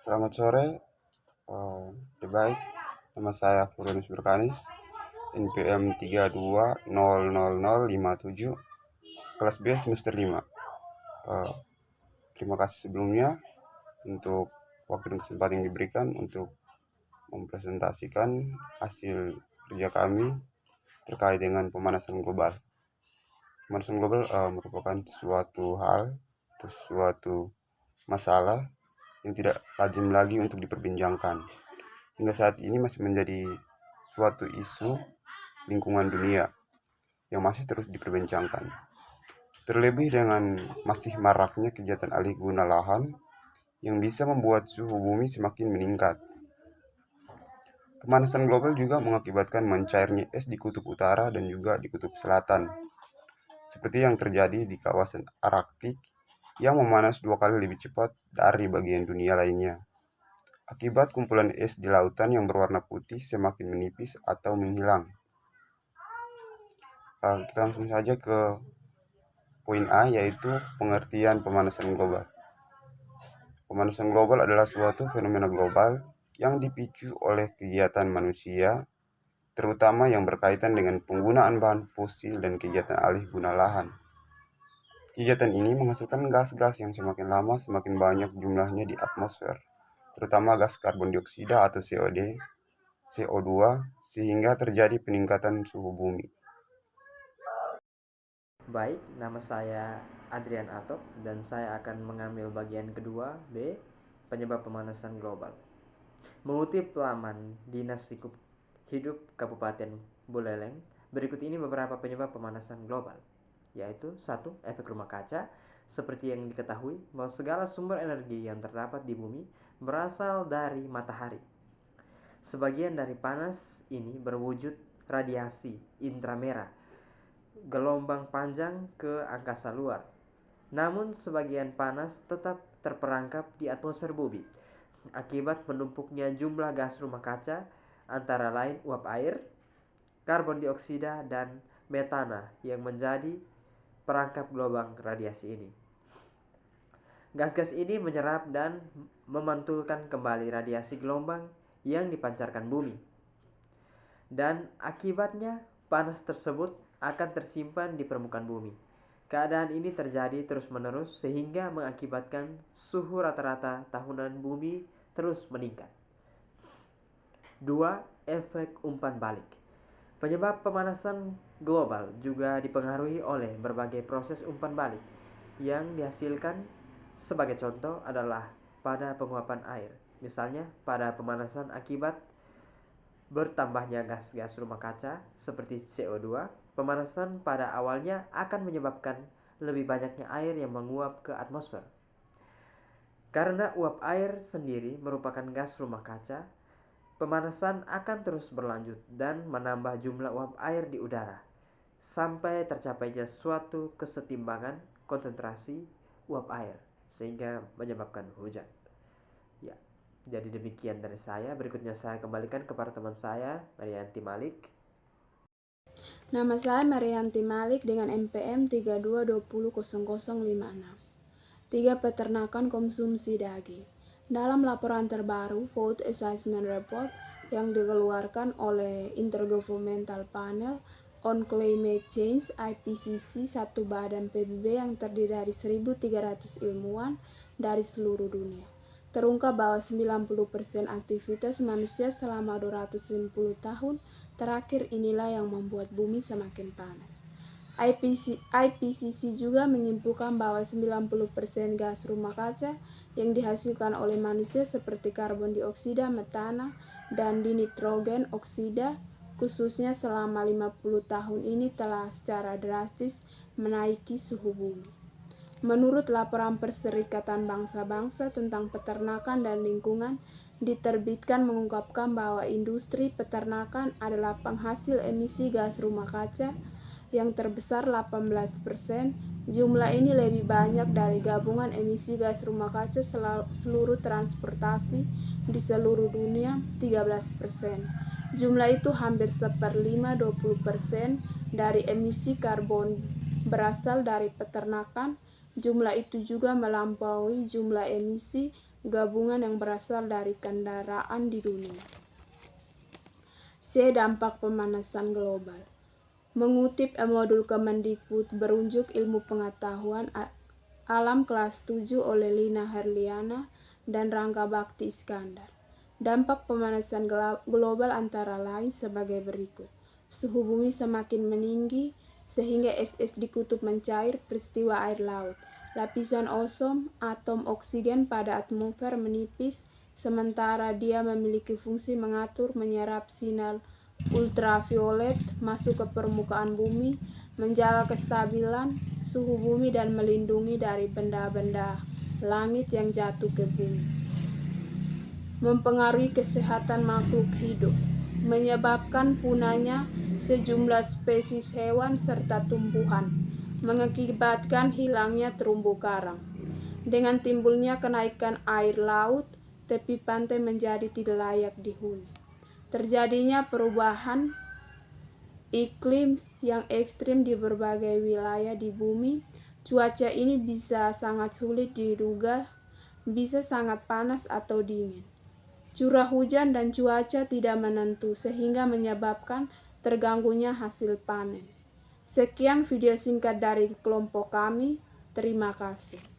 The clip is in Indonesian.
Selamat sore, baik. Nama saya Florence Berkanis, NPM 32000057, kelas B semester 5. Terima kasih sebelumnya untuk waktu dan kesempatan yang diberikan untuk mempresentasikan hasil kerja kami terkait dengan pemanasan global. Pemanasan global merupakan suatu hal atau suatu masalah yang tidak lazim lagi untuk diperbincangkan. Hingga saat ini masih menjadi suatu isu lingkungan dunia yang masih terus diperbincangkan. Terlebih dengan masih maraknya kegiatan alih guna lahan yang bisa membuat suhu bumi semakin meningkat. Pemanasan global juga mengakibatkan mencairnya es di kutub utara dan juga di kutub selatan, seperti yang terjadi di kawasan Arktik yang memanas 2 kali lebih cepat dari bagian dunia lainnya. Akibat kumpulan es di lautan yang berwarna putih semakin menipis atau menghilang. Kita langsung saja ke poin A, yaitu pengertian pemanasan global. Pemanasan global adalah suatu fenomena global yang dipicu oleh kegiatan manusia, terutama yang berkaitan dengan penggunaan bahan fosil dan kegiatan alih guna lahan. Kegiatan ini menghasilkan gas-gas yang semakin lama semakin banyak jumlahnya di atmosfer, terutama gas karbon dioksida atau CO2, sehingga terjadi peningkatan suhu bumi. Baik, nama saya Adrian Atok dan saya akan mengambil bagian kedua B, penyebab pemanasan global. Mengutip laman Dinas Lingkup Hidup Kabupaten Buleleng, berikut ini beberapa penyebab pemanasan global, yaitu 1. Efek rumah kaca. Seperti yang diketahui bahwa segala sumber energi yang terdapat di bumi berasal dari matahari. Sebagian dari panas ini berwujud radiasi inframerah, gelombang panjang ke angkasa luar. Namun sebagian panas tetap terperangkap di atmosfer bumi akibat menumpuknya jumlah gas rumah kaca, antara lain uap air, karbon dioksida, dan metana yang menjadi perangkap gelombang radiasi ini. Gas-gas ini menyerap dan memantulkan kembali radiasi gelombang yang dipancarkan bumi. Dan akibatnya panas tersebut akan tersimpan di permukaan bumi. Keadaan ini terjadi terus-menerus sehingga mengakibatkan suhu rata-rata tahunan bumi terus meningkat. 2. Efek umpan balik. Penyebab pemanasan global juga dipengaruhi oleh berbagai proses umpan balik yang dihasilkan. Sebagai contoh adalah pada penguapan air, misalnya pada pemanasan akibat bertambahnya gas-gas rumah kaca seperti CO2. Pemanasan pada awalnya akan menyebabkan lebih banyaknya air yang menguap ke atmosfer. Karena uap air sendiri merupakan gas rumah kaca, pemanasan akan terus berlanjut dan menambah jumlah uap air di udara sampai tercapainya suatu kesetimbangan konsentrasi uap air sehingga menyebabkan hujan. Ya, jadi demikian dari saya. Berikutnya saya kembalikan kepada teman saya, Marianti Malik. Nama saya Marianti Malik dengan NPM 32200056. 3. Peternakan konsumsi daging. Dalam laporan terbaru Food Assessment Report yang dikeluarkan oleh Intergovernmental Panel on Climate Change IPCC, satu badan PBB yang terdiri dari 1.300 ilmuwan dari seluruh dunia, terungkap bahwa 90% aktivitas manusia selama 250 tahun terakhir inilah yang membuat bumi semakin panas. IPCC juga menyimpulkan bahwa 90% gas rumah kaca yang dihasilkan oleh manusia seperti karbon dioksida, metana, dan dinitrogen oksida khususnya selama 50 tahun ini telah secara drastis menaiki suhu bumi. Menurut laporan Perserikatan Bangsa-Bangsa tentang Peternakan dan Lingkungan diterbitkan mengungkapkan bahwa industri peternakan adalah penghasil emisi gas rumah kaca yang terbesar 18%. Jumlah ini lebih banyak dari gabungan emisi gas rumah kaca seluruh transportasi di seluruh dunia 13%. Jumlah itu hampir 1/5 20% dari emisi karbon berasal dari peternakan. Jumlah itu juga melampaui jumlah emisi gabungan yang berasal dari kendaraan di dunia. C. Dampak pemanasan global. Mengutip modul Kemendikbud berunjuk ilmu pengetahuan alam kelas 7 oleh Lina Herliana dan Rangga Bakti Iskandar. Dampak pemanasan global antara lain sebagai berikut. Suhu bumi semakin meninggi sehingga es di kutub mencair, peristiwa air laut. Lapisan ozon, atom oksigen pada atmosfer menipis, sementara dia memiliki fungsi mengatur menyerap sinar ultraviolet masuk ke permukaan bumi, menjaga kestabilan suhu bumi dan melindungi dari benda-benda langit yang jatuh ke bumi. Mempengaruhi kesehatan makhluk hidup, menyebabkan punahnya sejumlah spesies hewan serta tumbuhan, mengakibatkan hilangnya terumbu karang. Dengan timbulnya kenaikan air laut, tepi pantai menjadi tidak layak dihuni. Terjadinya perubahan iklim yang ekstrim di berbagai wilayah di bumi. Cuaca ini bisa sangat sulit diduga, bisa sangat panas atau dingin. Curah hujan dan cuaca tidak menentu sehingga menyebabkan terganggunya hasil panen. Sekian video singkat dari kelompok kami. Terima kasih.